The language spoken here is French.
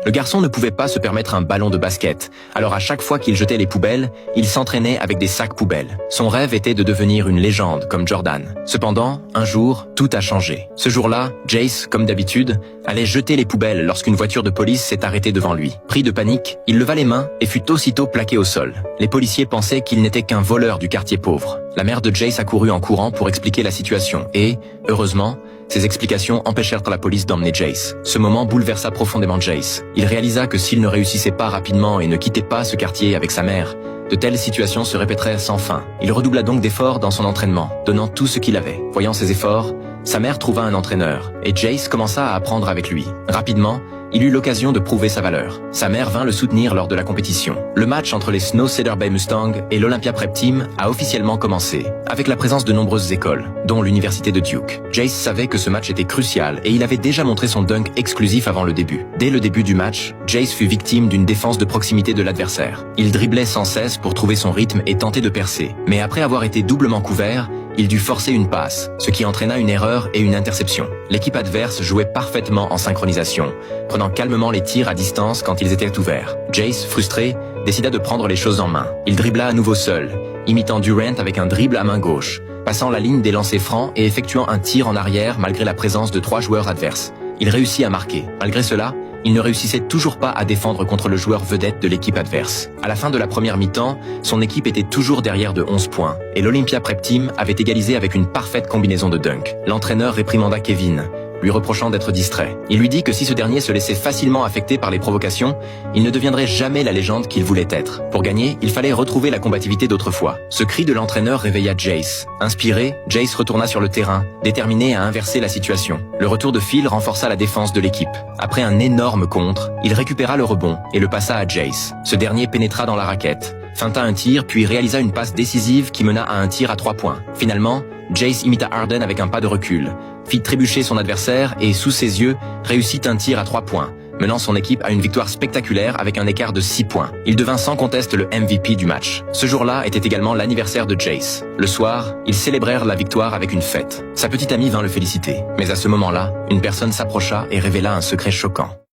Le garçon ne pouvait pas se permettre un ballon de basket, alors à chaque fois qu'il jetait les poubelles, il s'entraînait avec des sacs poubelles. Son rêve était de devenir une légende comme Jordan. Cependant, un jour, tout a changé. Ce jour-là, Jace, comme d'habitude, allait jeter les poubelles lorsqu'une voiture de police s'est arrêtée devant lui. Pris de panique, il leva les mains et fut aussitôt plaqué au sol. Les policiers pensaient qu'il n'était qu'un voleur du quartier pauvre. La mère de Jace accourut en courant pour expliquer la situation et, heureusement, ces explications empêchèrent la police d'emmener Jace. Ce moment bouleversa profondément Jace. Il réalisa que s'il ne réussissait pas rapidement et ne quittait pas ce quartier avec sa mère, de telles situations se répéteraient sans fin. Il redoubla donc d'efforts dans son entraînement, donnant tout ce qu'il avait. Voyant ses efforts, sa mère trouva un entraîneur et Jace commença à apprendre avec lui. Rapidement, il eut l'occasion de prouver sa valeur. Sa mère vint le soutenir lors de la compétition. Le match entre les Snow Cedar Bay Mustang et l'Olympia Prep Team a officiellement commencé, avec la présence de nombreuses écoles, dont l'université de Duke. Jace savait que ce match était crucial et il avait déjà montré son dunk exclusif avant le début. Dès le début du match, Jace fut victime d'une défense de proximité de l'adversaire. Il driblait sans cesse pour trouver son rythme et tenter de percer. Mais après avoir été doublement couvert, il dut forcer une passe, ce qui entraîna une erreur et une interception. L'équipe adverse jouait parfaitement en synchronisation, prenant calmement les tirs à distance quand ils étaient ouverts. Jace, frustré, décida de prendre les choses en main. Il dribbla à nouveau seul, imitant Durant avec un dribble à main gauche, passant la ligne des lancers francs et effectuant un tir en arrière malgré la présence de 3 joueurs adverses. Il réussit à marquer. Malgré cela, il ne réussissait toujours pas à défendre contre le joueur vedette de l'équipe adverse. À la fin de la première mi-temps, son équipe était toujours derrière de 11 points et l'Olympia Prep Team avait égalisé avec une parfaite combinaison de dunk. L'entraîneur réprimanda Kevin, lui reprochant d'être distrait. Il lui dit que si ce dernier se laissait facilement affecter par les provocations, il ne deviendrait jamais la légende qu'il voulait être. Pour gagner, il fallait retrouver la combativité d'autrefois. Ce cri de l'entraîneur réveilla Jace. Inspiré, Jace retourna sur le terrain, déterminé à inverser la situation. Le retour de Phil renforça la défense de l'équipe. Après un énorme contre, il récupéra le rebond et le passa à Jace. Ce dernier pénétra dans la raquette, feinta un tir puis réalisa une passe décisive qui mena à un tir à 3 points. Finalement, Jace imita Harden avec un pas de recul, fit trébucher son adversaire et, sous ses yeux, réussit un tir à 3 points, menant son équipe à une victoire spectaculaire avec un écart de 6 points. Il devint sans conteste le MVP du match. Ce jour-là était également l'anniversaire de Jace. Le soir, ils célébrèrent la victoire avec une fête. Sa petite amie vint le féliciter. Mais à ce moment-là, une personne s'approcha et révéla un secret choquant.